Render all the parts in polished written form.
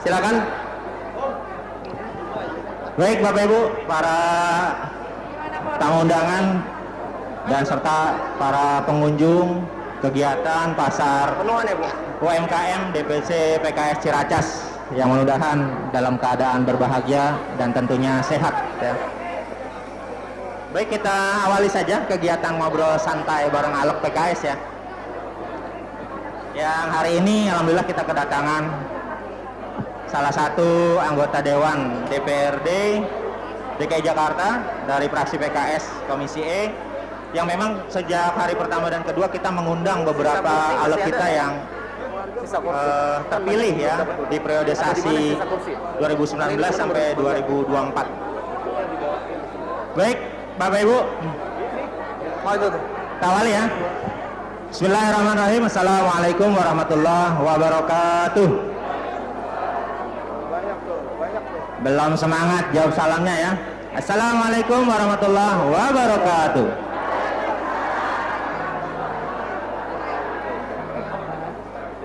Silakan. Baik Bapak Ibu, para tamu undangan dan serta para pengunjung kegiatan pasar UMKM DPC PKS Ciracas yang mudah-mudahan dalam keadaan berbahagia dan tentunya sehat ya. Baik, kita awali saja kegiatan ngobrol santai bareng Alek PKS ya. Yang hari ini alhamdulillah kita kedatangan salah satu anggota Dewan DPRD DKI Jakarta dari fraksi PKS Komisi E, yang memang sejak hari pertama dan kedua kita mengundang beberapa Alek kita yang terpilih ya di periodisasi 2019 sampai 2024. Baik Bapak Ibu, awali ya. Bismillahirrahmanirrahim. Assalamualaikum warahmatullahi wabarakatuh. Belum semangat jawab salamnya ya. Assalamualaikum warahmatullahi wabarakatuh.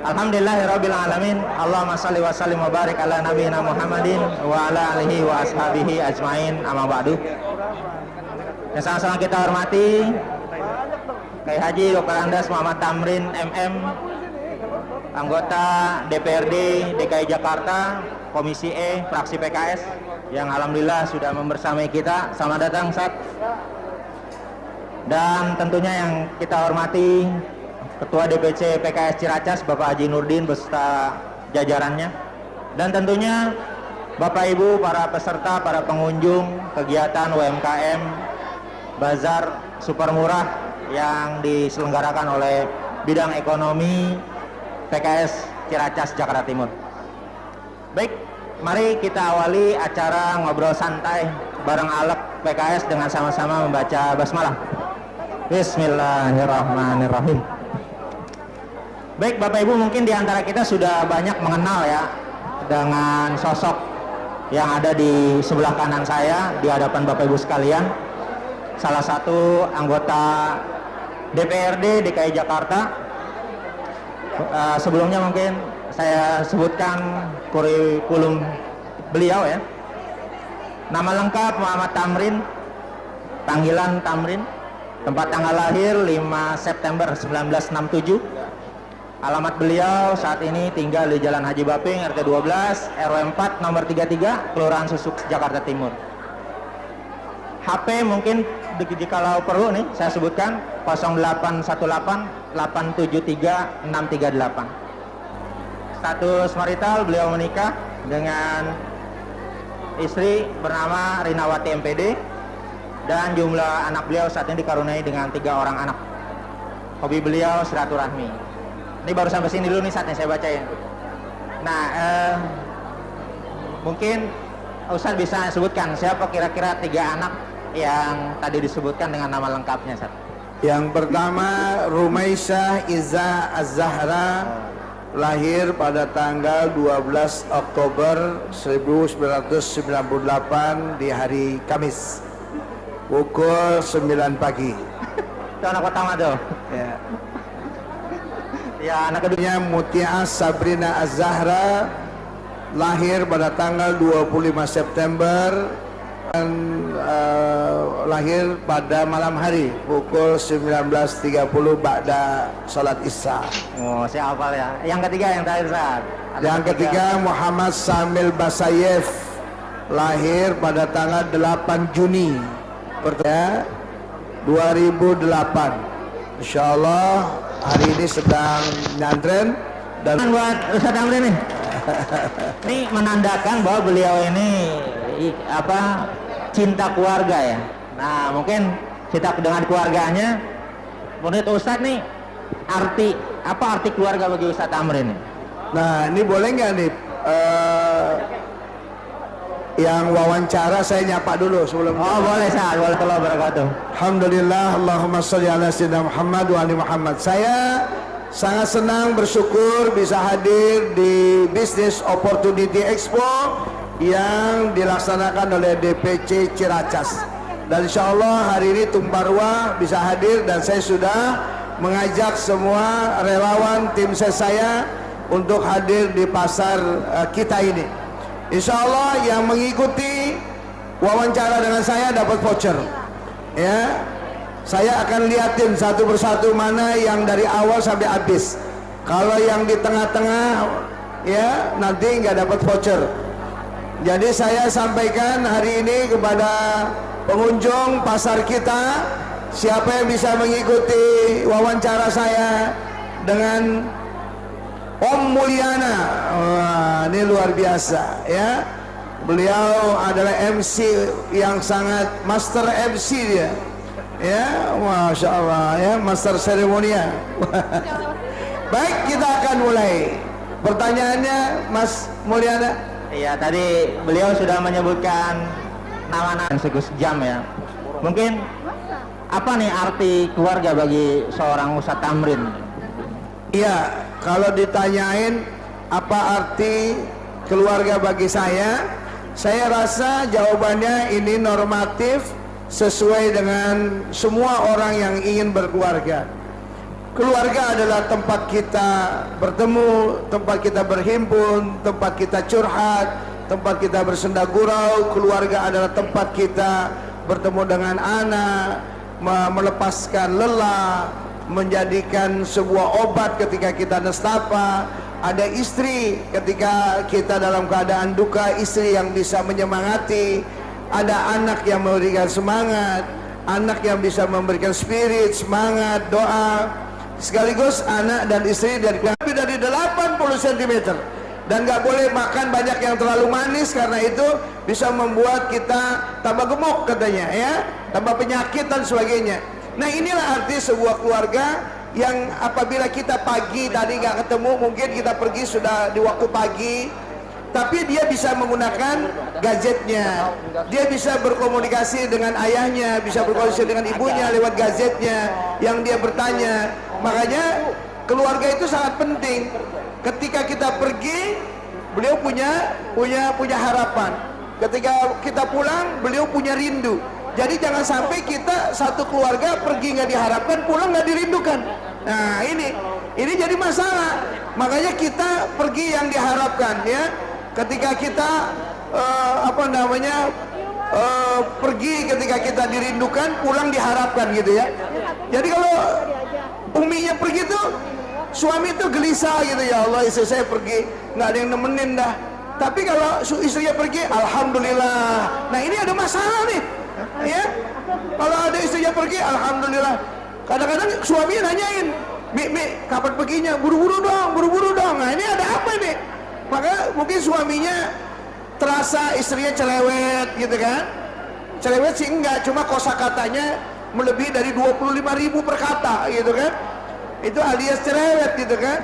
Alhamdulillahirabbil alamin. Allahumma shalli wa sallim wa barik ala nabiyyina Muhammadin wa ala alihi wa ashabihi ajmain. Amma ba'du. Yang sama-sama kita hormati Kiai Haji Dr. Andes Muhammad Tamrin MM, anggota DPRD DKI Jakarta Komisi E fraksi PKS yang alhamdulillah sudah membersamai kita. Selamat datang Sat. Dan tentunya yang kita hormati Ketua DPC PKS Ciracas Bapak Haji Nurdin beserta jajarannya, dan tentunya Bapak Ibu para peserta, para pengunjung kegiatan UMKM Bazar Super Murah yang diselenggarakan oleh bidang ekonomi PKS Ciracas Jakarta Timur. Baik, mari kita awali acara ngobrol santai bareng Alek PKS dengan sama-sama membaca basmalah. Bismillahirrahmanirrahim. Baik Bapak Ibu, mungkin di antara kita sudah banyak mengenal ya dengan sosok yang ada di sebelah kanan saya di hadapan Bapak Ibu sekalian. Salah satu anggota DPRD DKI Jakarta. Sebelumnya mungkin saya sebutkan kurikulum beliau ya. Nama lengkap Muhammad Tamrin, panggilan Tamrin. Tempat tanggal lahir 5 September 1967. Alamat beliau saat ini tinggal di Jalan Haji Baping RT 12 RW 4 nomor 33 Kelurahan Susuk Jakarta Timur. HP mungkin jikalau perlu nih saya sebutkan 0818 873 638. Status marital beliau menikah dengan istri bernama Rinawati MPD, dan jumlah anak beliau saat ini dikaruniai dengan 3 orang anak. Hobi beliau silaturahmi. Ini baru sampai sini dulu nih saatnya saya bacain. Nah, mungkin Ustaz bisa sebutkan siapa kira-kira 3 anak yang tadi disebutkan dengan nama lengkapnya, Ustaz? Yang pertama Rumaisyah Izzah Az-Zahra, lahir pada tanggal 12 Oktober 1998 di hari Kamis pukul 9 pagi. Itu anak pertama tuh. Ya. Ya, anak keduanya Muti'ah Sabrina Az-Zahra, lahir pada tanggal 25 September dan lahir pada malam hari pukul 19.30 ba'da salat Isya. Oh, saya hafal ya. Yang ketiga yang terakhir, Ustaz. Yang ketiga Muhammad Samil Basayev, lahir pada tanggal 8 Juni 2008. Insyaallah hari ini sedang nyantren dan buat Ustaz Tamrin nih. Ini menandakan bahwa beliau ini cinta keluarga ya. Nah, mungkin kita dengan keluarganya. Menurut Ustaz nih, arti keluarga bagi Ustaz Tamrin nih? Nah, ini boleh nggak nih yang wawancara saya nyapa dulu sebelum. Oh, boleh Ustaz. Waalaikumsalam wabarakatuh. Alhamdulillah, Allahumma sholli ala sayyidina Muhammad wa ali Muhammad. Saya sangat senang bersyukur bisa hadir di Business Opportunity Expo yang dilaksanakan oleh DPC Ciracas. Dan insya Allah hari ini Tumbarwa bisa hadir, dan saya sudah mengajak semua relawan tim saya untuk hadir di pasar kita ini. Insya Allah yang mengikuti wawancara dengan saya dapat voucher. Ya, saya akan liatin satu persatu mana yang dari awal sampai habis. Kalau yang di tengah-tengah, ya nanti nggak dapat voucher. Jadi saya sampaikan hari ini kepada pengunjung pasar kita, siapa yang bisa mengikuti wawancara saya dengan Om Mulyana. Wah, ini luar biasa ya. Beliau adalah MC yang sangat master MC dia. Ya, Masya Allah ya, master seremonial. Baik, kita akan mulai. Pertanyaannya Mas Mulyana. Iya, tadi beliau sudah menyebutkan nama-nama sejam ya. Mungkin apa nih arti keluarga bagi seorang Ustadz Tamrin? Iya, kalau ditanyain apa arti keluarga bagi saya rasa jawabannya ini normatif sesuai dengan semua orang yang ingin berkeluarga. Keluarga adalah tempat kita bertemu, tempat kita berhimpun, tempat kita curhat, tempat kita bersenda gurau. Keluarga adalah tempat kita bertemu dengan anak, melepaskan lelah, menjadikan sebuah obat ketika kita nestapa. Ada istri ketika kita dalam keadaan duka, istri yang bisa menyemangati. Ada anak yang memberikan semangat, anak yang bisa memberikan spirit, semangat, doa. Sekaligus anak dan istri dari 80 cm, dan nggak boleh makan banyak yang terlalu manis karena itu bisa membuat kita tambah gemuk katanya ya, tambah penyakit dan sebagainya. Nah, inilah arti sebuah keluarga yang apabila kita pagi tadi nggak ketemu, mungkin kita pergi sudah di waktu pagi, tapi dia bisa menggunakan gadgetnya, dia bisa berkomunikasi dengan ayahnya, bisa berkomunikasi dengan ibunya lewat gadgetnya yang dia bertanya. Makanya keluarga itu sangat penting. Ketika kita pergi, beliau punya harapan. Ketika kita pulang, beliau punya rindu. Jadi jangan sampai kita satu keluarga pergi nggak diharapkan, pulang nggak dirindukan. Nah, ini jadi masalah. Makanya kita pergi yang diharapkan ya. Ketika kita pergi ketika kita dirindukan, pulang diharapkan gitu ya. Jadi kalau uminya pergi tuh, suami tuh gelisah gitu, ya Allah istri saya pergi nggak ada yang nemenin dah. Tapi kalau istrinya pergi, alhamdulillah. Nah, ini ada masalah nih ya. Kalau ada istrinya pergi, alhamdulillah. Kadang-kadang suaminya nanyain, Mi, kapan perginya? Buru-buru dong. Nah, ini ada apa nih? Maka mungkin suaminya terasa istrinya cerewet gitu kan. Cerewet sih enggak, cuma kosakatanya melebihi dari 25.000 per kata gitu kan. Itu alias cerewet gitu kan.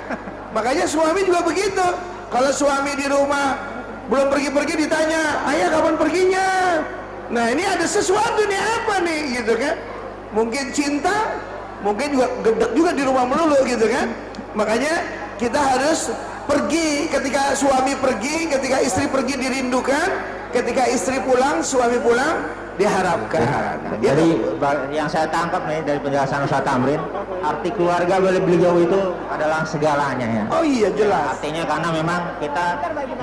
Makanya suami juga begitu. Kalau suami di rumah belum pergi-pergi ditanya, ayah kapan perginya? Nah, ini ada sesuatu nih, apa nih gitu kan. Mungkin cinta, mungkin juga gedek juga di rumah melulu gitu kan. Makanya kita harus pergi. Ketika suami pergi, ketika istri pergi dirindukan, ketika istri pulang, suami pulang diharapkan. Jadi yang saya tangkap nih dari penjelasan Ustaz Tamrin, arti keluarga bagi beliau itu adalah segalanya ya. Oh iya, jelas. Artinya karena memang kita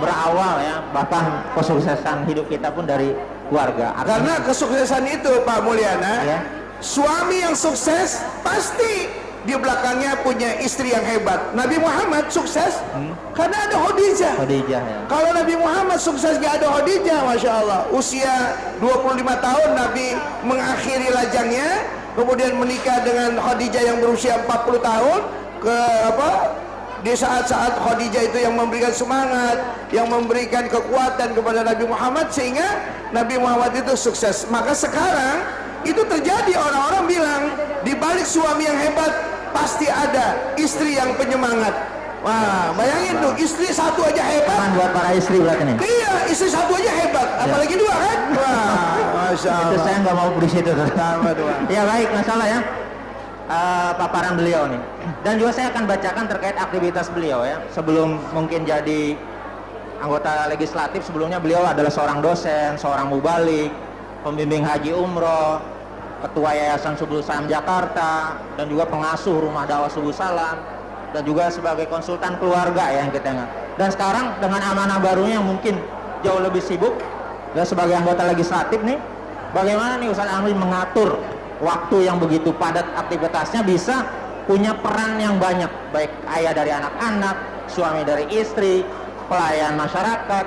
berawal ya, bahkan kesuksesan hidup kita pun dari keluarga. Karena kesuksesan itu Pak Mulyana ya, suami yang sukses pasti di belakangnya punya istri yang hebat. Nabi Muhammad sukses karena ada Khadijah. Ya. Kalau Nabi Muhammad sukses gak ada Khadijah, Masya Allah. Usia 25 tahun Nabi mengakhiri lajangnya, kemudian menikah dengan Khadijah yang berusia 40 tahun. Di saat-saat Khadijah itu yang memberikan semangat, yang memberikan kekuatan kepada Nabi Muhammad, sehingga Nabi Muhammad itu sukses. Maka sekarang itu terjadi, orang-orang bilang di balik suami yang hebat pasti ada istri yang penyemangat. Wah, bayangin tuh, istri satu aja hebat. Cuman buat para istri berarti nih. Iya, istri satu aja hebat, apalagi dua kan? Wah, Masya Allah. Itu saya nggak mau di situ tuh. Ya baik, masalah ya. Paparan beliau nih. Dan juga saya akan bacakan terkait aktivitas beliau ya. Sebelum mungkin jadi anggota legislatif, sebelumnya beliau adalah seorang dosen, seorang mubalik, pembimbing haji umroh, ketua Yayasan Subul Salam Jakarta, dan juga pengasuh Rumah Dakwah Subul Salam. dan juga sebagai konsultan keluarga ya yang kita ingat. Dan sekarang dengan amanah barunya yang mungkin jauh lebih sibuk dan sebagai anggota legislatif nih, bagaimana nih Ustaz Amri mengatur waktu yang begitu padat aktivitasnya bisa punya peran yang banyak, baik ayah dari anak-anak, suami dari istri, pelayan masyarakat,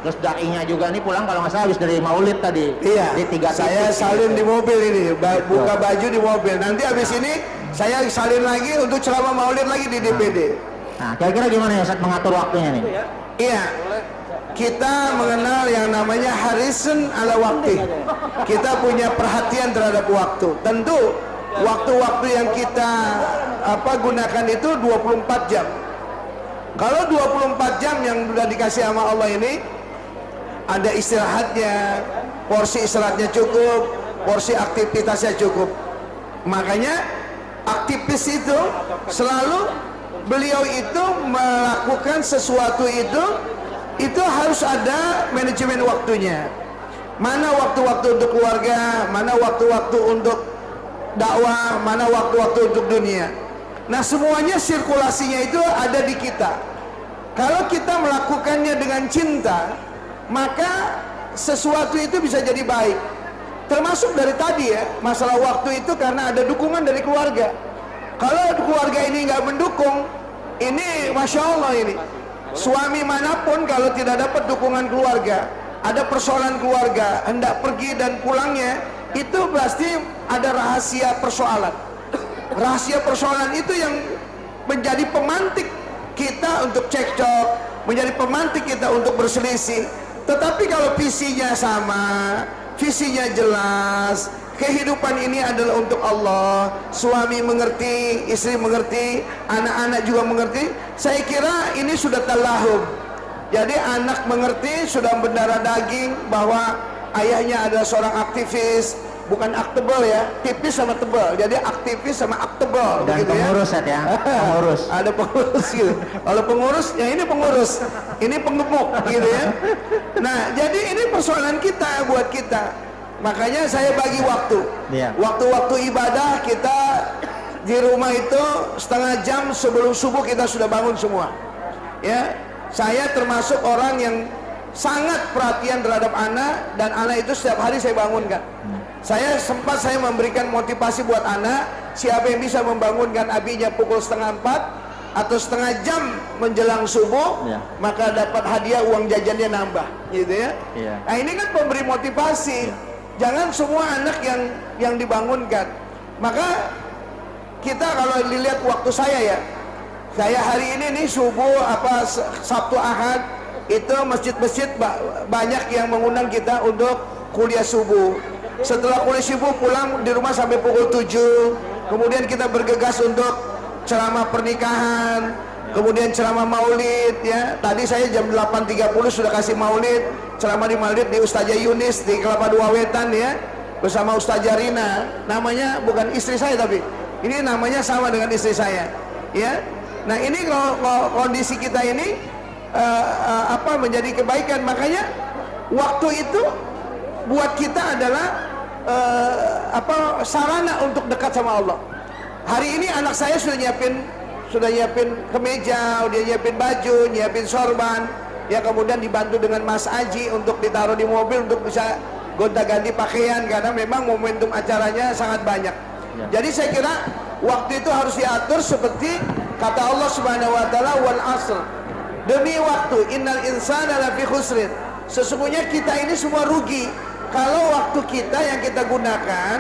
terus dai-nya juga nih pulang kalau nggak salah habis dari maulid tadi. Iya, di 3 saya titik, salin gitu. di mobil ini, buka baju di mobil. Nanti habis ini saya salin lagi untuk ceramah maulid lagi di DPD. Nah, kira-kira gimana ya Ustaz mengatur waktunya nih? Iya, kita mengenal yang namanya harisun ala waktu. Kita punya perhatian terhadap waktu. Tentu waktu-waktu yang kita gunakan itu 24 jam. Kalau 24 jam yang sudah dikasih sama Allah ini, ada istirahatnya, porsi istirahatnya cukup, porsi aktivitasnya cukup. Makanya aktivis itu selalu beliau itu melakukan sesuatu itu harus ada manajemen waktunya. Mana waktu-waktu untuk keluarga, mana waktu-waktu untuk dakwah, mana waktu-waktu untuk dunia. Nah, semuanya sirkulasinya itu ada di kita. Kalau kita melakukannya dengan cinta, maka sesuatu itu bisa jadi baik. Termasuk dari tadi ya, masalah waktu itu karena ada dukungan dari keluarga. Kalau keluarga ini nggak mendukung, ini Masya Allah ini. Suami manapun kalau tidak dapat dukungan keluarga, ada persoalan keluarga, hendak pergi dan pulangnya, itu pasti ada rahasia persoalan. Rahasia persoalan itu yang menjadi pemantik kita untuk cekcok, menjadi pemantik kita untuk berselisih. Tetapi kalau visinya sama, visinya jelas, kehidupan ini adalah untuk Allah, suami mengerti, istri mengerti, anak-anak juga mengerti, saya kira ini sudah talahum. Jadi anak mengerti, sudah berdarah daging bahwa ayahnya adalah seorang aktivis, bukan aktebel ya, tipis sama tebal, jadi aktivis sama aktebel. Dan pengurus ya, pengurus. Ada pengurus gitu. Kalau pengurus, ya ini pengurus, ini penggemuk gitu ya. Nah, jadi ini persoalan kita buat kita. Makanya saya bagi waktu. Iya. Waktu-waktu ibadah kita di rumah itu setengah jam sebelum subuh kita sudah bangun semua. Ya, saya termasuk orang yang sangat perhatian terhadap anak, dan anak itu setiap hari saya bangunkan. Saya memberikan motivasi buat anak, siapa yang bisa membangunkan abinya pukul 3:30 atau setengah jam menjelang subuh, ya, maka dapat hadiah, uang jajannya nambah, gitu ya. Ya. Nah, ini kan pemberi motivasi. Jangan semua anak yang dibangunkan. Maka kita kalau dilihat waktu saya hari ini nih subuh Sabtu Ahad itu masjid-masjid banyak yang mengundang kita untuk kuliah subuh. Setelah kuliah subuh pulang di rumah sampai pukul 7. Kemudian kita bergegas untuk ceramah pernikahan, kemudian ceramah maulid ya. Tadi saya jam 8.30 sudah kasih maulid, ceramah di maulid di Ustazah Yunis di Kelapa Dua Wetan ya, bersama Ustazah Rina. Namanya bukan istri saya, tapi ini namanya sama dengan istri saya ya. Nah, ini kalau kondisi kita ini menjadi kebaikan. Makanya waktu itu buat kita adalah sarana untuk dekat sama Allah. Hari ini anak saya sudah nyiapin kemeja, dia nyiapin baju, nyiapin sorban ya, kemudian dibantu dengan Mas Aji untuk ditaruh di mobil untuk bisa gonta-ganti pakaian, karena memang momentum acaranya sangat banyak ya. Jadi saya kira waktu itu harus diatur seperti kata Allah Subhanahu wa taala, wal asr, demi waktu, innal insana lafi khusrin, sesungguhnya kita ini semua rugi kalau waktu kita yang kita gunakan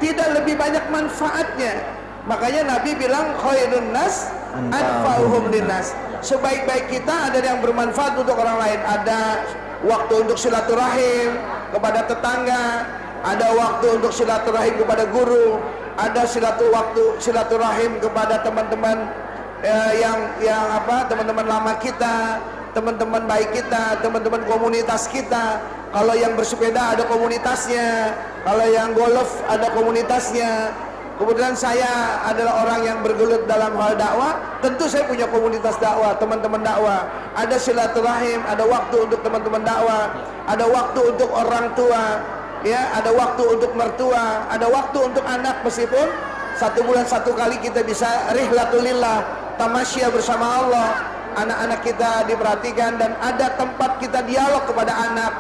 tidak lebih banyak manfaatnya. Makanya Nabi bilang khairun nas anfa'uhum linnas, sebaik-baik kita ada yang bermanfaat untuk orang lain. Ada waktu untuk silaturahim kepada tetangga, ada waktu untuk silaturahim kepada guru, ada silaturahim kepada teman-teman teman-teman lama kita, teman-teman baik kita, teman-teman komunitas kita. Kalau yang bersepeda ada komunitasnya, kalau yang golf ada komunitasnya. Kemudian saya adalah orang yang bergelut dalam hal dakwah, tentu saya punya komunitas dakwah, teman-teman dakwah. Ada silaturahim, ada waktu untuk teman-teman dakwah, ada waktu untuk orang tua, ya, ada waktu untuk mertua, ada waktu untuk anak, meskipun 1 bulan 1 kali kita bisa rihlatulillah, tamasya bersama Allah, anak-anak kita diperhatikan, dan ada tempat kita dialog kepada anak,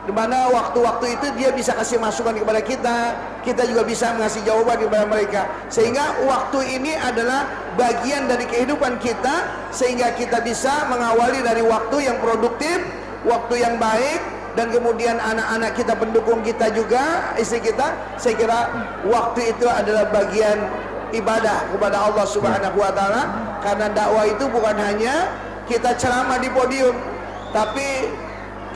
di mana waktu-waktu itu dia bisa kasih masukan kepada kita, kita juga bisa mengasih jawaban kepada mereka, sehingga waktu ini adalah bagian dari kehidupan kita, sehingga kita bisa mengawali dari waktu yang produktif, waktu yang baik, dan kemudian anak-anak kita, pendukung kita juga, istri kita. Saya kira waktu itu adalah bagian ibadah kepada Allah Subhanahu wa Ta'ala, karena dakwah itu bukan hanya kita ceramah di podium, tapi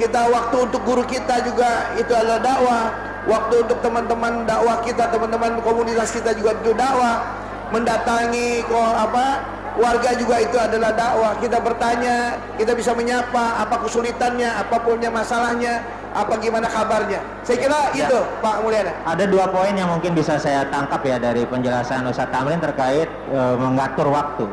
kita waktu untuk guru kita juga itu adalah dakwah, waktu untuk teman-teman dakwah kita, teman-teman komunitas kita juga itu dakwah, mendatangi warga juga itu adalah dakwah. Kita bertanya, kita bisa menyapa, apa kesulitannya, apapun masalahnya, apa gimana kabarnya. Saya kira Ya. itu Pak Mulyana. Ada 2 poin yang mungkin bisa saya tangkap ya dari penjelasan Ustaz Tamrin terkait mengatur waktu.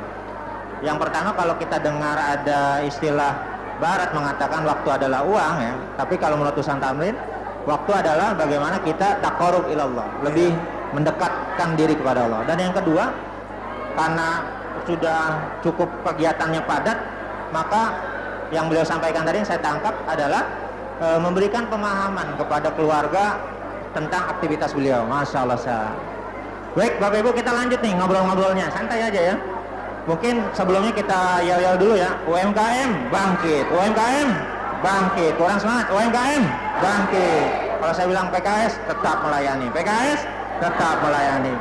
Yang pertama, kalau kita dengar ada istilah Barat mengatakan waktu adalah uang ya, tapi kalau menurut Ustaz Tamrin, waktu adalah bagaimana kita taqarrub ilallah, lebih mendekatkan diri kepada Allah. Dan yang kedua, karena sudah cukup kegiatannya padat, maka yang beliau sampaikan tadi yang saya tangkap adalah memberikan pemahaman kepada keluarga tentang aktivitas beliau. Masya Allah. Baik Bapak Ibu, kita lanjut nih ngobrol-ngobrolnya, santai aja ya. Mungkin sebelumnya kita yel-yel dulu ya. UMKM bangkit, UMKM bangkit, kurang semangat, UMKM bangkit. Kalau saya bilang PKS tetap melayani, PKS tetap melayani.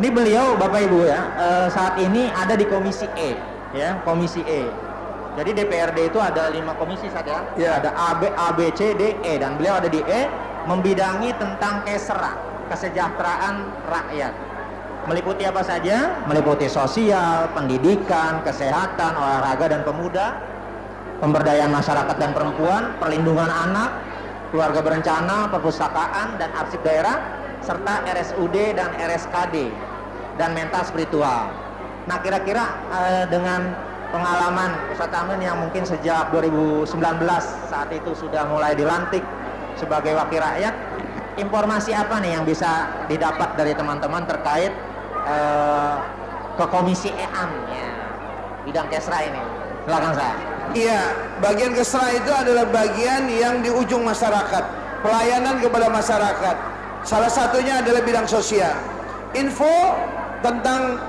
Ini beliau Bapak Ibu ya, saat ini ada di komisi E ya, komisi E. Jadi DPRD itu ada 5 komisi saat ya. Ya. Ada A, B, C, D, E, dan beliau ada di E, membidangi tentang KESRA, kesejahteraan rakyat. Meliputi apa saja? Meliputi sosial, pendidikan, kesehatan, olahraga dan pemuda, pemberdayaan masyarakat dan perempuan, perlindungan anak, keluarga berencana, perpustakaan dan arsip daerah, serta RSUD dan RSKD, dan mental spiritual. Nah, kira-kira dengan pengalaman Ustaz Tamrin yang mungkin sejak 2019 saat itu sudah mulai dilantik sebagai wakil rakyat, informasi apa nih yang bisa didapat dari teman-teman terkait ke komisi EAM ya, bidang KESRA ini? Silakan saya. Iya, bagian KESRA itu adalah bagian yang di ujung masyarakat, pelayanan kepada masyarakat. Salah satunya adalah bidang sosial. Info tentang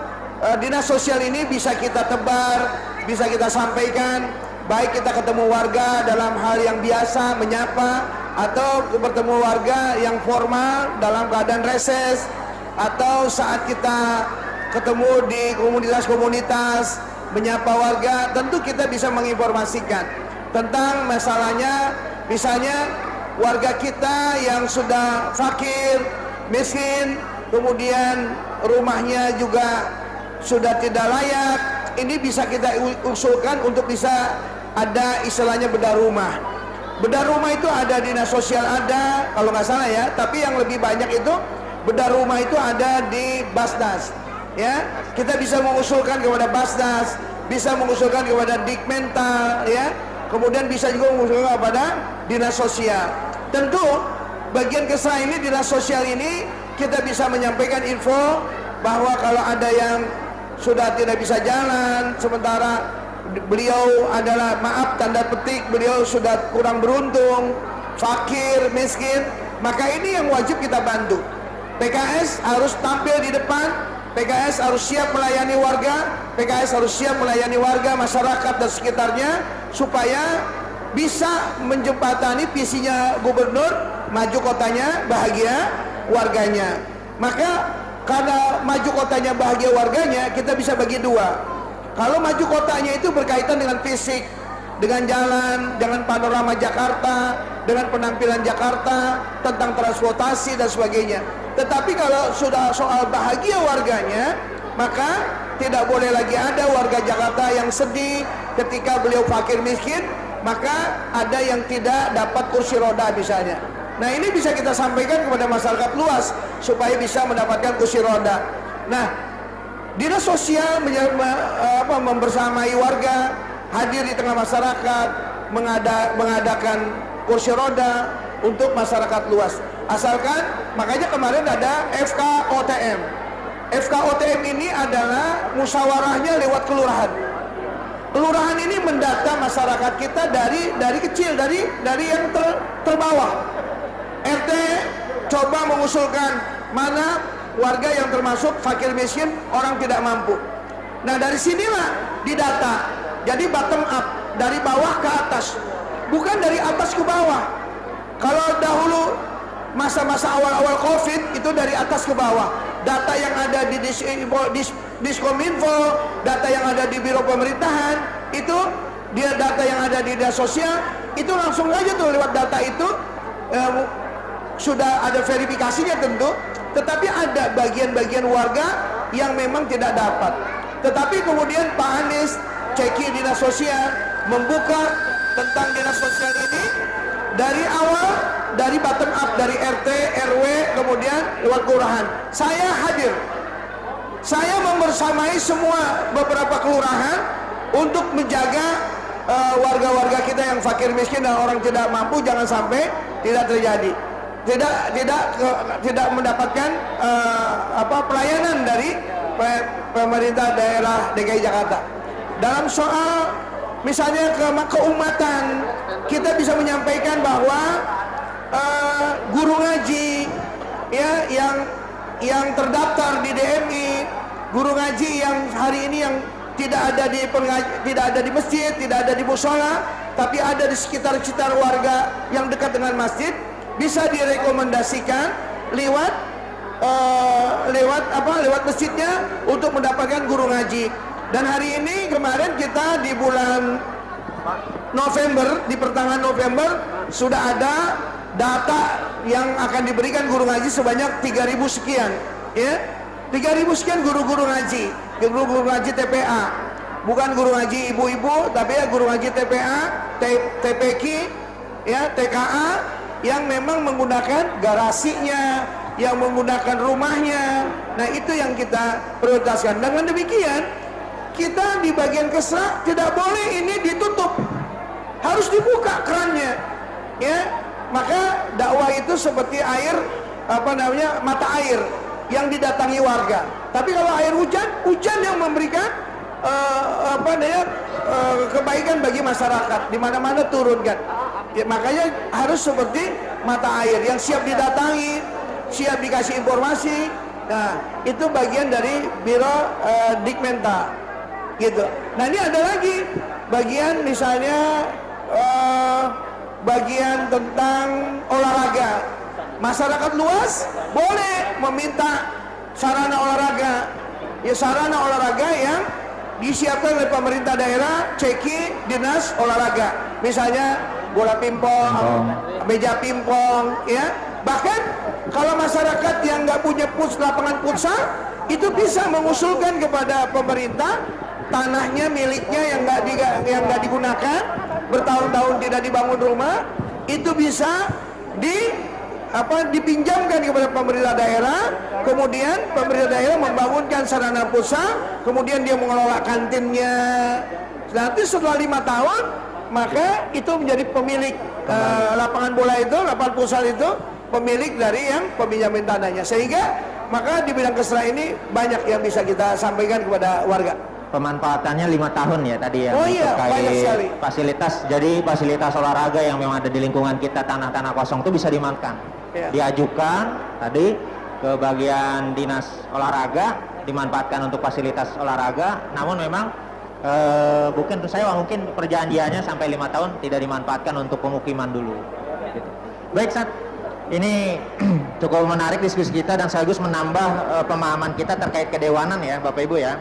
dinas sosial ini bisa kita tebar, bisa kita sampaikan, baik kita ketemu warga dalam hal yang biasa menyapa, atau bertemu warga yang formal dalam keadaan reses, atau saat kita ketemu di komunitas-komunitas menyapa warga, tentu kita bisa menginformasikan tentang masalahnya. Misalnya warga kita yang sudah fakir, miskin, kemudian rumahnya juga sudah tidak layak, ini bisa kita usulkan untuk bisa ada istilahnya bedah rumah. Bedah rumah itu ada dinas sosial ada, kalau nggak salah ya, tapi yang lebih banyak itu bedah rumah itu ada di Basnas. Ya, kita bisa mengusulkan kepada Basnas, bisa mengusulkan kepada Dikmental, ya, kemudian bisa juga mengusulkan kepada dinas sosial. Tentu bagian KESRA ini, dinas sosial ini, kita bisa menyampaikan info bahwa kalau ada yang sudah tidak bisa jalan, sementara beliau adalah, maaf tanda petik, beliau sudah kurang beruntung, fakir, miskin, maka ini yang wajib kita bantu. PKS harus tampil di depan, PKS harus siap melayani warga, PKS harus siap melayani warga, masyarakat dan sekitarnya, supaya bisa menjembatani visinya gubernur, maju kotanya, bahagia warganya. Maka karena maju kotanya, bahagia warganya, kita bisa bagi 2. Kalau maju kotanya itu berkaitan dengan fisik, dengan jalan, dengan panorama Jakarta, dengan penampilan Jakarta, tentang transportasi dan sebagainya. Tetapi kalau sudah soal bahagia warganya, maka tidak boleh lagi ada warga Jakarta yang sedih ketika beliau fakir miskin, maka ada yang tidak dapat kursi roda misalnya. Nah, ini bisa kita sampaikan kepada masyarakat luas supaya bisa mendapatkan kursi roda. Nah, dinas sosial membersamai warga, hadir di tengah masyarakat, mengadakan kursi roda untuk masyarakat luas. Asalkan, makanya kemarin ada FKOTM. FKOTM ini adalah musyawarahnya lewat kelurahan. Kelurahan ini mendata masyarakat kita dari kecil, dari yang terbawah. RT coba mengusulkan mana warga yang termasuk fakir miskin, orang tidak mampu. Nah, dari sinilah didata. Jadi bottom up, dari bawah ke atas, bukan dari atas ke bawah. Kalau dahulu masa-masa awal-awal COVID itu dari atas ke bawah. Data yang ada di Diskominfo, data yang ada di Biro Pemerintahan, itu dia data yang ada di dinas sosial, itu langsung aja tuh lewat data itu sudah ada verifikasinya tentu. Tetapi ada bagian-bagian warga yang memang tidak dapat. Tetapi kemudian Pak Anies ceki dinas sosial, membuka tentang dinas sosial ini dari awal, dari bottom up, dari RT, RW, kemudian lewat kelurahan. Saya hadir, saya membersamai semua beberapa kelurahan untuk menjaga warga-warga kita yang fakir miskin dan orang tidak mampu jangan sampai tidak terjadi, tidak mendapatkan pelayanan dari pemerintah daerah DKI Jakarta. Dalam soal misalnya keumatan, kita bisa menyampaikan bahwa guru ngaji ya yang terdaftar di DMI, guru ngaji yang hari ini yang tidak ada di masjid, tidak ada di mushola, tapi ada di sekitar warga yang dekat dengan masjid, bisa direkomendasikan lewat masjidnya untuk mendapatkan guru ngaji. Dan hari ini kemarin kita di bulan November, di pertengahan November sudah ada data yang akan diberikan guru ngaji sebanyak 3.000 sekian, ya, 3.000 sekian guru-guru ngaji TPA, bukan guru ngaji ibu-ibu, tapi ya guru ngaji TPA, TPQ, ya, TKA yang memang menggunakan garasinya, yang menggunakan rumahnya. Nah, itu yang kita prioritaskan. Dengan demikian, kita di bagian Kesra tidak boleh ini ditutup, harus dibuka kerannya, ya. Maka dakwah itu seperti air, mata air yang didatangi warga. Tapi kalau air hujan yang memberikan kebaikan bagi masyarakat, di mana-mana turunkan. Ya, makanya harus seperti mata air yang siap didatangi, siap dikasih informasi. Nah, itu bagian dari Biro Dikmenta, gitu. Nah, ini ada lagi bagian misalnya bagian tentang olahraga. Masyarakat luas boleh meminta sarana olahraga, ya, sarana olahraga yang disiapkan oleh pemerintah daerah, ceki dinas olahraga, misalnya bola pingpong, meja pingpong, ya. Bahkan kalau masyarakat yang nggak punya lapangan futsal, itu bisa mengusulkan kepada pemerintah tanahnya miliknya yang nggak digunakan, bertahun-tahun tidak dibangun rumah, itu bisa dipinjamkan kepada pemerintah daerah. Kemudian pemerintah daerah membangunkan sarana futsal, kemudian dia mengelola kantinnya. Nanti setelah 5 tahun, maka itu menjadi pemilik lapangan bola itu, lapangan futsal itu, pemilik dari yang peminjaman tanahnya. Sehingga maka di bidang Kesra ini banyak yang bisa kita sampaikan kepada warga. Pemanfaatannya 5 tahun ya tadi ya. Oh iya, banyak sekali. Fasilitas, jadi fasilitas olahraga yang memang ada di lingkungan kita, tanah-tanah kosong itu bisa dimanfaatkan. Ya. Diajukan tadi ke bagian dinas olahraga, dimanfaatkan untuk fasilitas olahraga. Namun memang mungkin perjanjiannya sampai 5 tahun tidak dimanfaatkan untuk pemukiman dulu. Gitu. Baik, Sat. Ini cukup menarik diskusi kita dan sekaligus menambah pemahaman kita terkait kedewanan ya, Bapak Ibu ya.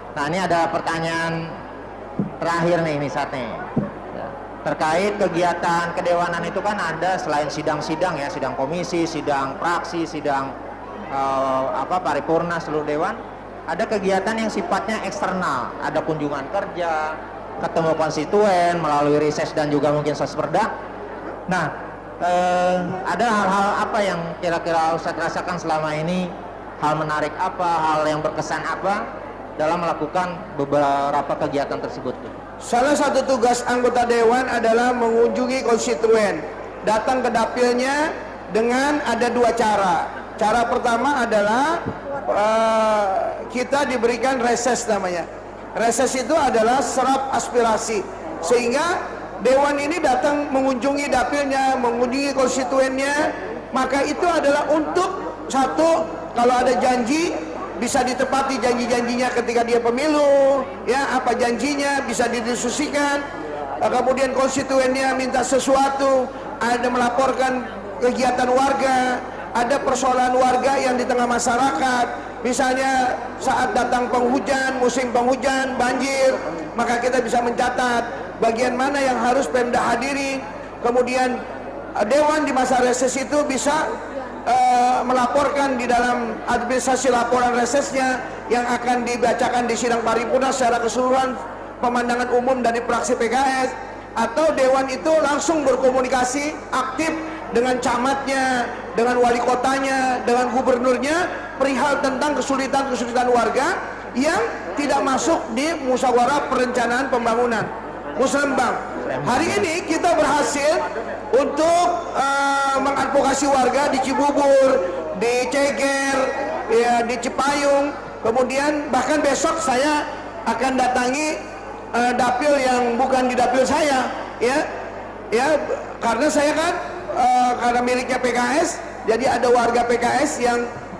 Nah, ini ada pertanyaan terakhir nih Sat nih. Terkait kegiatan kedewanan itu kan ada selain sidang-sidang ya, sidang komisi, sidang praksi, sidang paripurna seluruh dewan, ada kegiatan yang sifatnya eksternal, ada kunjungan kerja, ketemu konstituen melalui rises dan juga mungkin sosperda. Nah, ada hal-hal apa yang kira-kira Ustaz rasakan selama ini, hal menarik apa, hal yang berkesan apa dalam melakukan beberapa kegiatan tersebut? Salah satu tugas anggota dewan adalah mengunjungi konstituen, datang ke dapilnya dengan ada 2 cara. Cara pertama adalah kita diberikan reses namanya. Reses itu adalah serap aspirasi, sehingga dewan ini datang mengunjungi dapilnya, mengunjungi konstituennya. Maka itu adalah untuk satu, kalau ada janji bisa ditepati janji-janjinya ketika dia pemilu, ya apa janjinya bisa didiskusikan. Kemudian konstituennya minta sesuatu, ada melaporkan kegiatan warga, ada persoalan warga yang di tengah masyarakat, misalnya saat datang penghujan, musim penghujan, banjir, maka kita bisa mencatat bagian mana yang harus Pemda hadiri. Kemudian dewan di masa reses itu bisa melaporkan di dalam administrasi laporan resesnya yang akan dibacakan di sidang paripurna secara keseluruhan pemandangan umum dari fraksi PKS, atau dewan itu langsung berkomunikasi aktif dengan camatnya, dengan wali kotanya, dengan gubernurnya perihal tentang kesulitan-kesulitan warga yang tidak masuk di musyawarah perencanaan pembangunan Musrembang. Hari ini kita berhasil untuk mengadvokasi warga di Cibubur, di Ceger, ya, di Cipayung. Kemudian bahkan besok saya akan datangi dapil yang bukan di dapil saya, ya, karena saya kan karena miliknya PKS, jadi ada warga PKS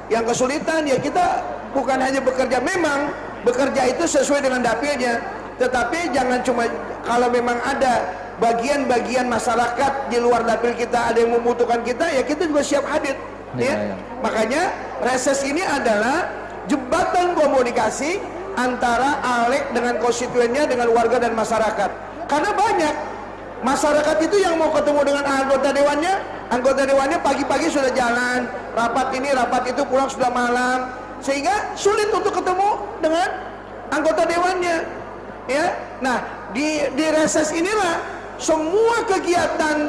yang kesulitan, ya kita bukan hanya bekerja, memang bekerja itu sesuai dengan dapilnya, tetapi jangan cuma kalau memang ada bagian-bagian masyarakat di luar dapil kita ada yang membutuhkan kita, ya kita juga siap hadir, ya. Makanya reses ini adalah jembatan komunikasi antara ALEG dengan konstituennya, dengan warga dan masyarakat. Karena banyak masyarakat itu yang mau ketemu dengan anggota dewannya pagi-pagi sudah jalan, rapat ini rapat itu, pulang sudah malam, sehingga sulit untuk ketemu dengan anggota dewannya, ya. Nah, di reses inilah semua kegiatan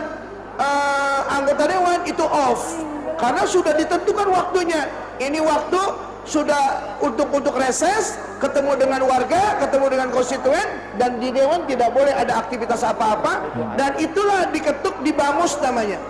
anggota dewan itu off, karena sudah ditentukan waktunya. Ini waktu sudah untuk reses, ketemu dengan warga, ketemu dengan konstituen, dan di dewan tidak boleh ada aktivitas apa-apa. Dan itulah diketuk di BAMUS namanya,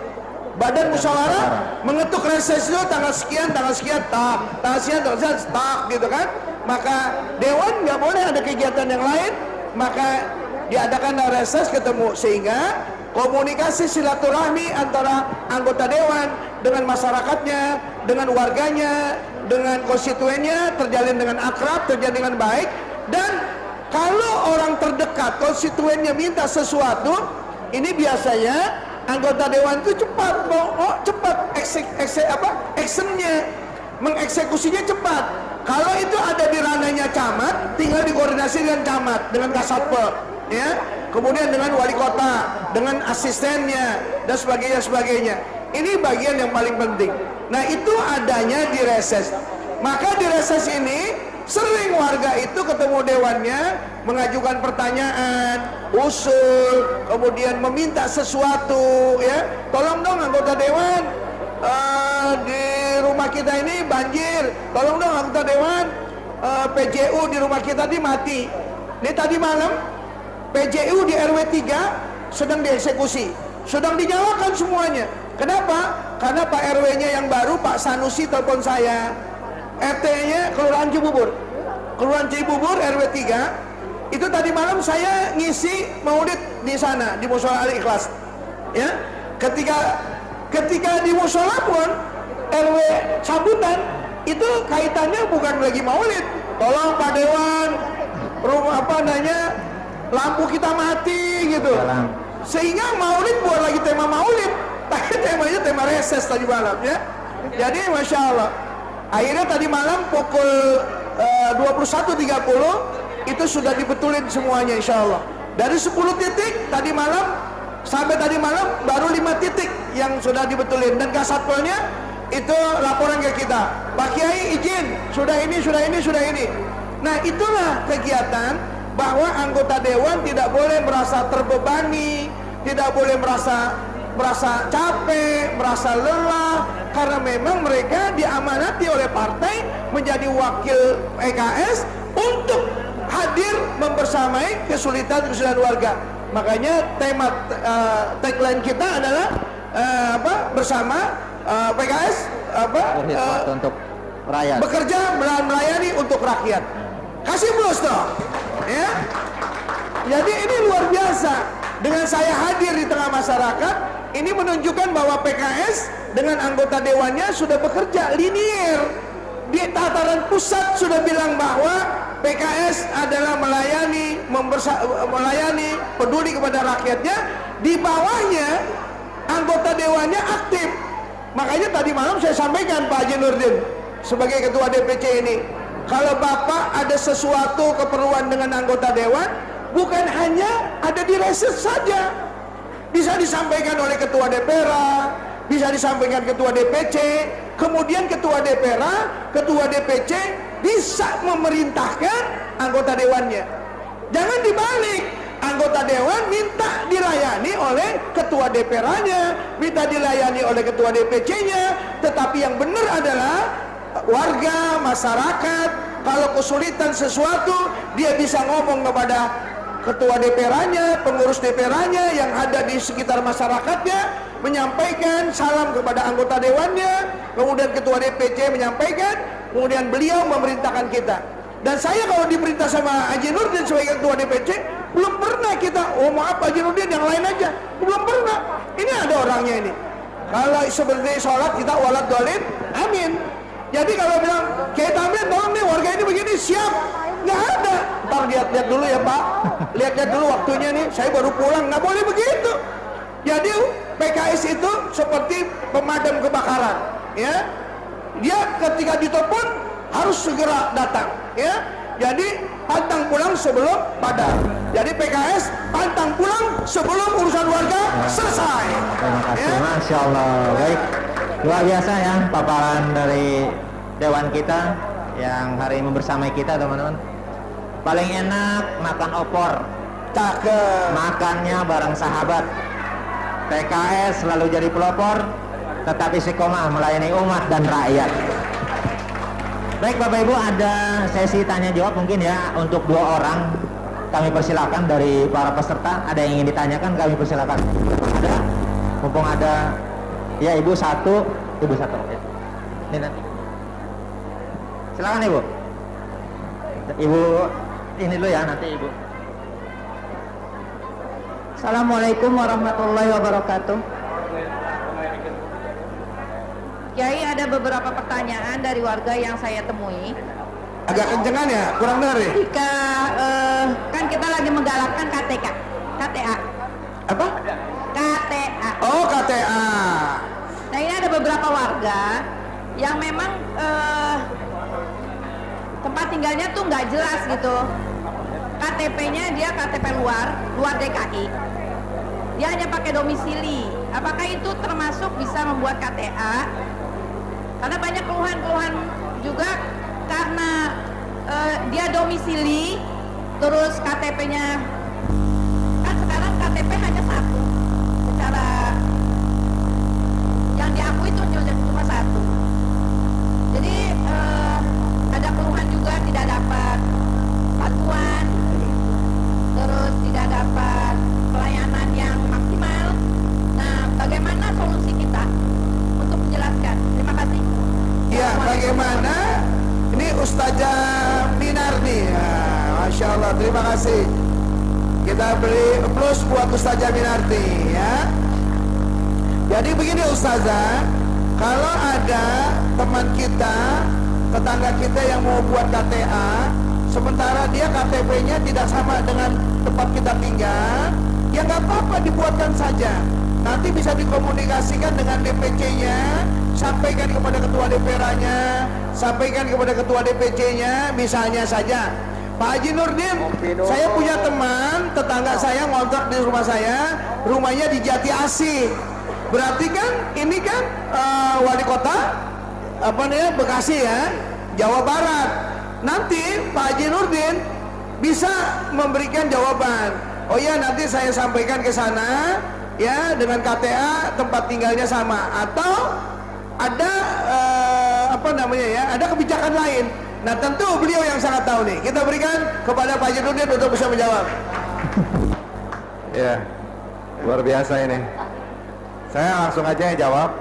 Badan Musyawarah, mengetuk reses itu tanggal sekian, tak, tanggal sekian, tak, gitu kan. Maka dewan nggak boleh ada kegiatan yang lain, maka diadakan reses ketemu, sehingga komunikasi silaturahmi antara anggota dewan dengan masyarakatnya, dengan warganya, dengan konstituennya terjalin dengan akrab, terjalin dengan baik. Dan kalau orang terdekat konstituennya minta sesuatu, ini biasanya anggota dewan itu cepat, actionnya, mengeksekusinya cepat. Kalau itu ada di ranahnya camat, tinggal dikoordinasi dengan camat, dengan kasatpol, ya. Kemudian dengan wali kota, dengan asistennya, dan sebagainya. Ini bagian yang paling penting. Nah, itu adanya di reses. Maka di reses ini sering warga itu ketemu dewannya, mengajukan pertanyaan, usul, kemudian meminta sesuatu, ya. Tolong dong anggota dewan, di rumah kita ini banjir, tolong dong anggota dewan, PJU di rumah kita ini mati. Ini tadi malam PJU di RW 3 sedang dieksekusi, sedang dinyalakan semuanya. Kenapa? Karena Pak RW-nya yang baru, Pak Sanusi, telepon saya, RT-nya Kelurahan Cibubur RW 3. Itu tadi malam saya ngisi maulid di sana, di Mushola Al-Ikhlas, ya. Ketika di Mushola pun RW sambutan itu kaitannya bukan lagi maulid. Tolong Pak Dewan, rumah lampu kita mati gitu. Sehingga maulid buat lagi tema maulid, tapi temanya tema reses tadi malam, ya. Jadi Masya Allah, akhirnya tadi malam pukul 21.30 itu sudah dibetulin semuanya, Insya Allah. Dari 10 titik tadi malam sampai tadi malam baru 5 titik yang sudah dibetulin, dan kasatpolnya itu laporan ke kita, Pak Kiai izin, sudah ini. Nah, itulah kegiatan bahwa anggota dewan tidak boleh merasa terbebani, tidak boleh merasa capek, merasa lelah, karena memang mereka diamanati oleh partai menjadi wakil PKS untuk hadir membersamai kesulitan warga. Makanya tema tagline kita adalah bersama PKS untuk rakyat. bekerja melayani untuk rakyat. Kasih plus dong, ya. Jadi ini luar biasa. Dengan saya hadir di tengah masyarakat, ini menunjukkan bahwa PKS dengan anggota dewannya sudah bekerja linier. Di tataran pusat sudah bilang bahwa PKS adalah melayani, peduli kepada rakyatnya. Di bawahnya anggota dewannya aktif. Makanya tadi malam saya sampaikan Pak Haji Nurdin sebagai ketua DPC ini, kalau Bapak ada sesuatu keperluan dengan anggota dewan, bukan hanya ada di reses saja, bisa disampaikan oleh ketua DPR, bisa disampaikan ketua DPC, kemudian ketua DPR, ketua DPC bisa memerintahkan anggota dewannya. Jangan dibalik, anggota dewan minta dilayani oleh ketua DPR-nya, minta dilayani oleh ketua DPC-nya, tetapi yang benar adalah warga, masyarakat, kalau kesulitan sesuatu, dia bisa ngomong kepada ketua DPR-nya, pengurus DPR-nya yang ada di sekitar masyarakatnya, menyampaikan salam kepada anggota dewannya, kemudian ketua DPC menyampaikan, kemudian beliau memerintahkan kita. Dan saya kalau diperintah sama Haji Nurdin sebagai ketua DPC, belum pernah kita, oh maaf Haji Nurdin yang lain aja, belum pernah. Ini ada orangnya ini. Kalau seperti sholat kita walad dolin, amin. Jadi kalau bilang, Kiai Tamrin tolong nih warga ini begini, siap. Nggak ada. Ntar lihat-lihat dulu ya Pak, lihat-lihat dulu waktunya nih, saya baru pulang, nggak boleh begitu. Jadi PKS itu seperti pemadam kebakaran, ya. Dia ketika ditelepon harus segera datang, ya. Jadi pantang pulang sebelum padam. Jadi PKS pantang pulang sebelum urusan warga selesai. Terima kasih, Ya. Masya Allah. Baik, luar biasa ya paparan dari dewan kita yang hari ini bersamai kita, teman-teman. Paling enak makan opor, Cakep. makannya bareng sahabat. PKS selalu jadi pelopor, tetapi istiqomah melayani umat dan rakyat. Baik Bapak Ibu, ada sesi tanya jawab mungkin ya untuk 2 orang. Kami persilakan dari para peserta, ada yang ingin ditanyakan kami persilakan. Ada? Mumpung ada, ya Ibu satu. Ya. Ini nanti. Silakan Ibu. Ibu ini dulu ya, nanti Ibu. Assalamualaikum warahmatullahi wabarakatuh. Kiai, ada beberapa pertanyaan dari warga yang saya temui. Agak kencengan ya, kurang dengar ya. Jika kan kita lagi menggalakkan KTA. Apa? KTA. Oh, KTA. Nah, ini ada beberapa warga yang memang tempat tinggalnya tuh nggak jelas gitu. KTP-nya dia KTP luar DKI. Dia hanya pakai domisili. Apakah itu termasuk bisa membuat KTA? Karena banyak keluhan-keluhan juga karena dia domisili, terus KTP-nya kan sekarang KTP hanya satu. Secara yang diakui itu cuma satu. Jadi ada keluhan juga tidak dapat bantuan, terus tidak dapat pelayanan yang maksimal. Nah, bagaimana solusi kita untuk menjelaskan? Terima kasih. Ya, bagaimana? Ini Ustazah Minardi. Ya, Masya Allah, terima kasih. Kita beri plus buat Ustazah Minardi ya. Jadi begini Ustazah, kalau ada teman kita, tetangga kita yang mau buat KTA, sementara dia KTP-nya tidak sama dengan tempat kita tinggal, ya nggak apa-apa, dibuatkan saja. Nanti bisa dikomunikasikan dengan DPC-nya, sampaikan kepada ketua DPR-nya, sampaikan kepada ketua DPC-nya, misalnya saja Pak Haji Nurdin, saya punya teman, tetangga saya ngontrak di rumah saya, rumahnya di Jati Asih. Berarti kan ini kan wali kota Bekasi ya, Jawa Barat. Nanti Pak Haji Nurdin bisa memberikan jawaban. Oh ya, nanti saya sampaikan ke sana ya, dengan KTA tempat tinggalnya sama, atau ada ada kebijakan lain. Nah, tentu beliau yang sangat tahu nih. Kita berikan kepada Pak Haji Nurdin untuk bisa menjawab. Ya, luar biasa ini. Saya langsung aja jawab.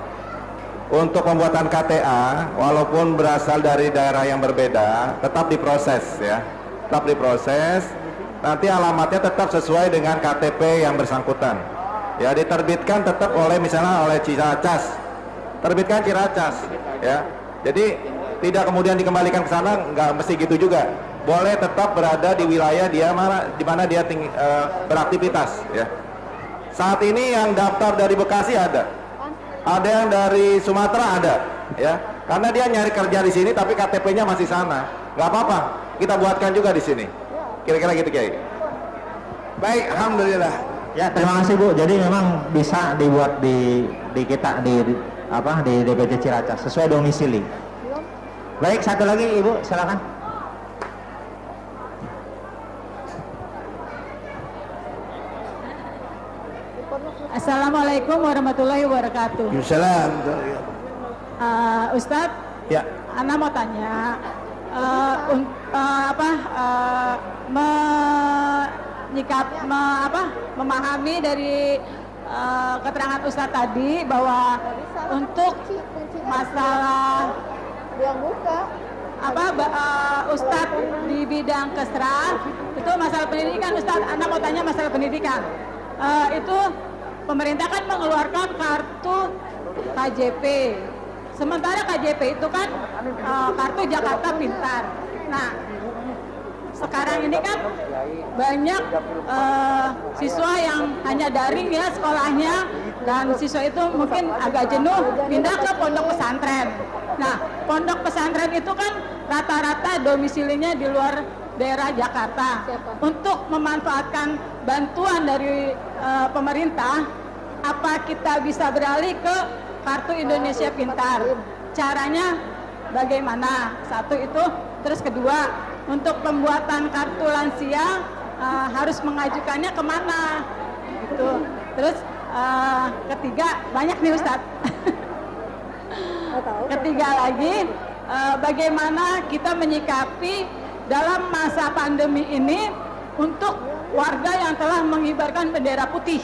untuk pembuatan KTA walaupun berasal dari daerah yang berbeda tetap diproses ya, tetap diproses. Nanti alamatnya tetap sesuai dengan KTP yang bersangkutan ya, diterbitkan tetap oleh misalnya oleh Ciracas, terbitkan Ciracas ya. Jadi tidak kemudian dikembalikan ke sana, nggak mesti gitu juga, boleh tetap berada di wilayah dia di mana dia beraktivitas ya. Saat ini yang daftar dari Bekasi ada yang dari Sumatera ada ya, karena dia nyari kerja di sini tapi KTP-nya masih sana, nggak apa-apa, kita buatkan juga di sini, kira-kira gitu Kiai. Baik, alhamdulillah. Ya, terima kasih Bu. Jadi memang bisa dibuat di kita di DPC Ciracas sesuai domisili. Baik, satu lagi Ibu, silakan. Assalamualaikum warahmatullahi wabarakatuh. Waalaikumsalam. Ustadz, Ya. Ana mau tanya, memahami dari keterangan Ustadz tadi bahwa untuk masalah Ustadz di bidang kesra itu masalah pendidikan. Ustadz, Ana mau tanya masalah pendidikan. Itu pemerintah kan mengeluarkan kartu KJP. Sementara KJP itu kan kartu Jakarta Pintar. Nah, sekarang ini kan banyak siswa yang hanya daring ya sekolahnya, dan siswa itu mungkin agak jenuh pindah ke pondok pesantren. Nah, pondok pesantren itu kan rata-rata domisilinya di luar daerah Jakarta. Untuk memanfaatkan bantuan dari pemerintah, apa kita bisa beralih ke kartu Indonesia Pintar? Caranya bagaimana? Satu itu, terus kedua, untuk pembuatan kartu lansia harus mengajukannya kemana? Gitu. Terus ketiga, banyak nih Ustadz. Ketiga lagi, bagaimana kita menyikapi dalam masa pandemi ini untuk warga yang telah mengibarkan bendera putih.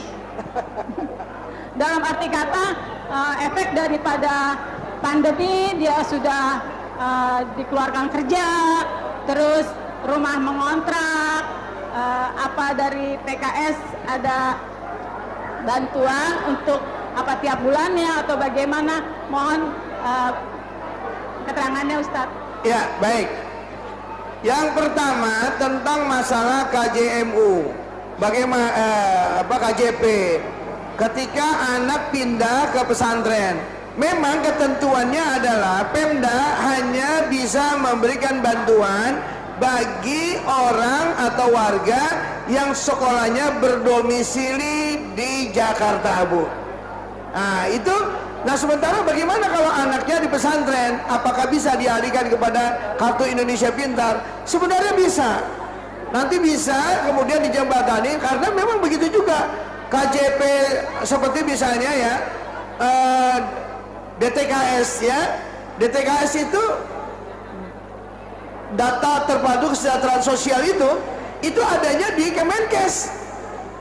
Dalam arti kata, efek daripada pandemi dia sudah dikeluarkan kerja, terus rumah mengontrak, apa dari PKS ada bantuan untuk apa tiap bulannya atau bagaimana? Mohon keterangannya Ustadz. Ya, baik. Yang pertama tentang masalah KJMU, bagaimana KJP ketika anak pindah ke pesantren. Memang ketentuannya adalah Pemda hanya bisa memberikan bantuan bagi orang atau warga yang sekolahnya berdomisili di Jakarta, Bu. Nah, itu. Nah, sementara bagaimana kalau anaknya di pesantren? Apakah bisa dialihkan kepada kartu Indonesia Pintar? Sebenarnya bisa. Nanti bisa kemudian dijembatani, karena memang begitu juga. KJP seperti misalnya ya DTKS ya. DTKS itu data terpadu kesejahteraan sosial itu adanya di Kemenkes.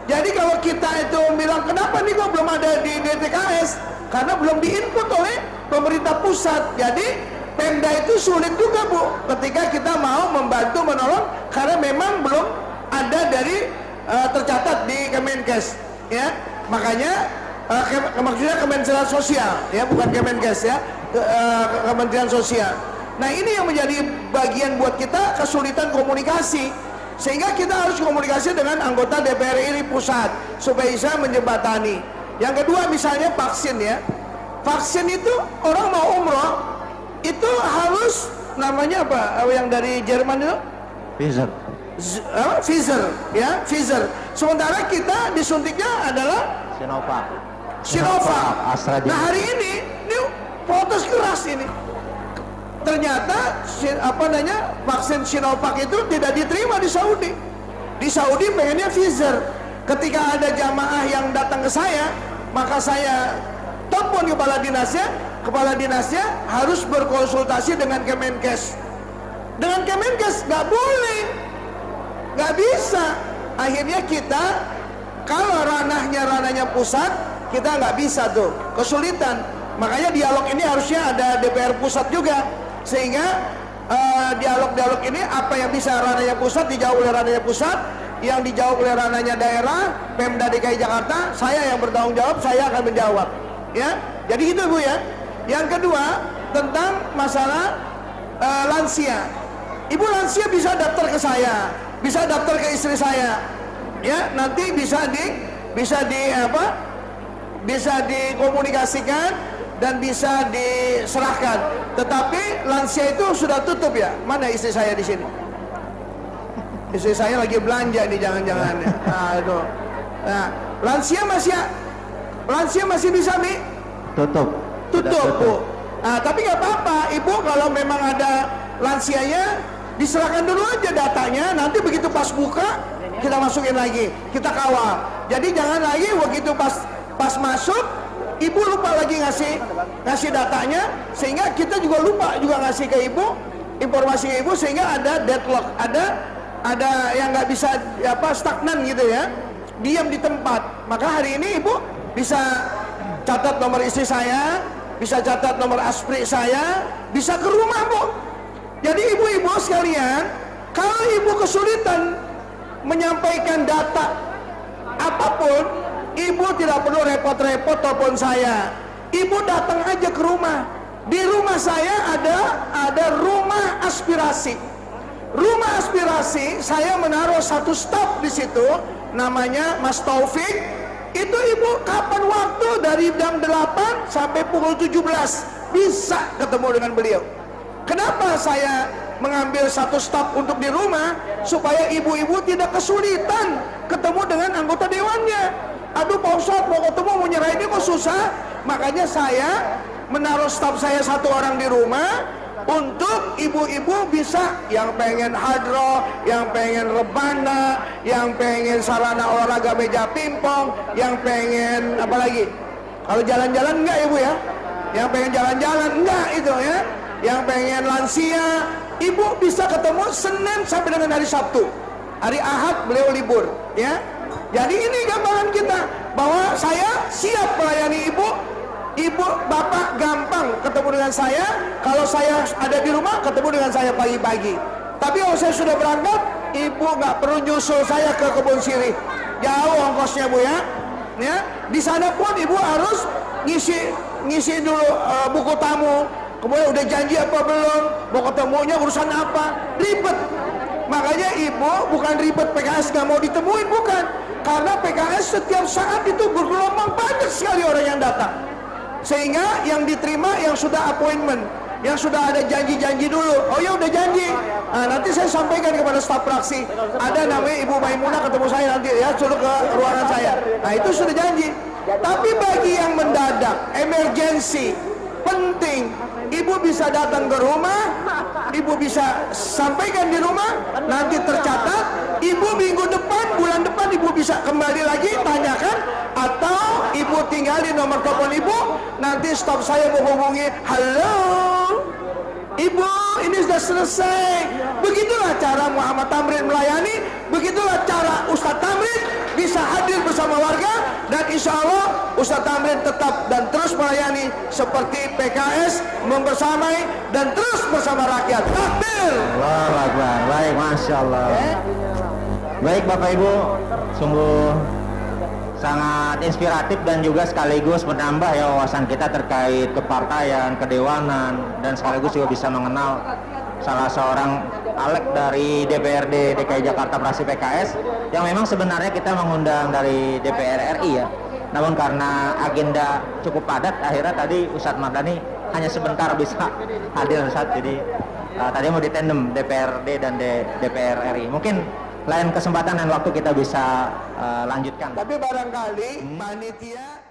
Jadi kalau kita itu bilang kenapa nih kok belum ada di DTKS? Karena belum diinput oleh pemerintah pusat. Jadi Pemda itu sulit juga, Bu, ketika kita mau membantu menolong, karena memang belum ada dari tercatat di Kemenkes ya. Makanya maksudnya Kementerian Sosial ya, bukan Kemenkes ya, Kementerian Sosial. Nah, ini yang menjadi bagian buat kita kesulitan komunikasi, sehingga kita harus komunikasi dengan anggota DPR RI pusat supaya bisa menjembatani. Yang kedua misalnya vaksin ya. Vaksin itu orang mau umroh itu harus namanya apa? Yang dari Jerman itu? Pfizer. Pfizer ya, Pfizer. Sementara kita disuntiknya adalah Sinovac. AstraZeneca. Nah, hari ini protes keras ini. Ternyata vaksin Sinovac itu tidak diterima di Saudi. Di Saudi pengennya Pfizer. Ketika ada jamaah yang datang ke saya, maka saya telepon kepala dinasnya harus berkonsultasi dengan Kemenkes. Dengan Kemenkes nggak boleh, nggak bisa. Akhirnya kita, kalau ranahnya pusat, kita nggak bisa tuh, kesulitan. Makanya dialog ini harusnya ada DPR pusat juga, sehingga dialog-dialog ini apa yang bisa ranahnya pusat dijawab oleh ranahnya pusat, yang dijawab oleh ranahnya daerah, Pemda DKI Jakarta, saya yang bertanggung jawab, saya akan menjawab. Ya, jadi gitu Bu ya. Yang kedua tentang masalah lansia. Ibu lansia bisa daftar ke saya, bisa daftar ke istri saya. Ya, nanti bisa dikomunikasikan dan bisa diserahkan. Tetapi lansia itu sudah tutup ya. Mana istri saya di sini? Istri saya lagi belanja nih, jangan-jangan. Nah, itu. Nah, lansia masih bisa Mi? Tutup Bu. Nah, tapi nggak apa-apa, Ibu kalau memang ada lansianya diserahkan dulu aja datanya. Nanti begitu pas buka kita masukin lagi, kita kawal. Jadi jangan lagi begitu pas masuk Ibu lupa lagi ngasih datanya, sehingga kita juga lupa ngasih ke Ibu informasi ke Ibu, sehingga ada deadlock, ada yang nggak bisa stagnan gitu ya, diam di tempat. Maka hari ini Ibu bisa catat nomor istri saya, bisa catat nomor aspri saya, bisa ke rumah Bu. Jadi ibu-ibu sekalian, kalau Ibu kesulitan menyampaikan data apapun, Ibu tidak perlu repot-repot telepon saya. Ibu datang aja ke rumah. Di rumah saya ada rumah aspirasi. Rumah aspirasi, saya menaruh satu staf di situ, namanya Mas Taufik. Itu Ibu kapan waktu dari jam 8 sampai pukul 17 bisa ketemu dengan beliau. Kenapa saya mengambil satu staf untuk di rumah? Supaya ibu-ibu tidak kesulitan ketemu dengan anggota dewannya. Aduh Pak Ustadz, mau ketemu, mau nyerah ini kok susah. Makanya saya menaruh staf saya satu orang di rumah, untuk ibu-ibu bisa yang pengen hadroh, yang pengen rebana, yang pengen sarana olahraga meja pingpong, yang pengen apa lagi? Kalau jalan-jalan enggak Ibu ya? Yang pengen jalan-jalan enggak itu ya? Yang pengen lansia, Ibu bisa ketemu Senin sampai dengan hari Sabtu. Hari Ahad beliau libur ya. Jadi ini gambaran kita bahwa saya siap melayani Ibu. Ibu, Bapak gampang ketemu dengan saya. Kalau saya ada di rumah, ketemu dengan saya pagi-pagi. Tapi kalau saya sudah berangkat, Ibu nggak perlu nyusul saya ke Kebun Sirih. Jauh ongkosnya Bu ya. Ya, di sana pun Ibu harus ngisi dulu buku tamu. Kemudian udah janji apa belum? Mau ketemunya urusan apa? Ribet. Makanya Ibu bukan ribet PKS nggak mau ditemuin, bukan. Karena PKS setiap saat itu bergelombang, banyak sekali orang yang datang. Sehingga yang diterima yang sudah appointment, yang sudah ada janji-janji dulu. Oh ya udah janji. Nah, nanti saya sampaikan kepada staf fraksi. Ada namanya Ibu Maimunah ketemu saya nanti ya, suruh ke ruangan saya. Nah itu sudah janji. Tapi bagi yang mendadak, emergency, penting, Ibu bisa datang ke rumah, Ibu bisa sampaikan di rumah, nanti tercatat. Ibu minggu depan, bulan depan Ibu bisa kembali lagi tanyakan, atau Ibu tinggalin nomor telepon Ibu, nanti staf saya menghubungi, halo Ibu, ini sudah selesai. Begitulah cara Muhammad Tamrin melayani, begitulah cara Ustadz Tamrin bisa hadir bersama warga, dan insya Allah Ustadz Tamrin tetap dan terus melayani seperti PKS, membersamai dan terus bersama rakyat. Takbir. Allahu Akbar. Baik, Masya Allah. Baik Bapak Ibu, sungguh sangat inspiratif dan juga sekaligus menambah ya wawasan kita terkait kepartaian, kedewanan, dan sekaligus juga bisa mengenal salah seorang caleg dari DPRD DKI Jakarta fraksi PKS yang memang sebenarnya kita mengundang dari DPR RI ya. Namun karena agenda cukup padat, akhirnya tadi Ustadz Mardani hanya sebentar bisa hadir saat, jadi tadi mau ditandem DPRD dan DPR RI. Mungkin lain kesempatan dan waktu kita bisa lanjutkan. Tapi barangkali panitia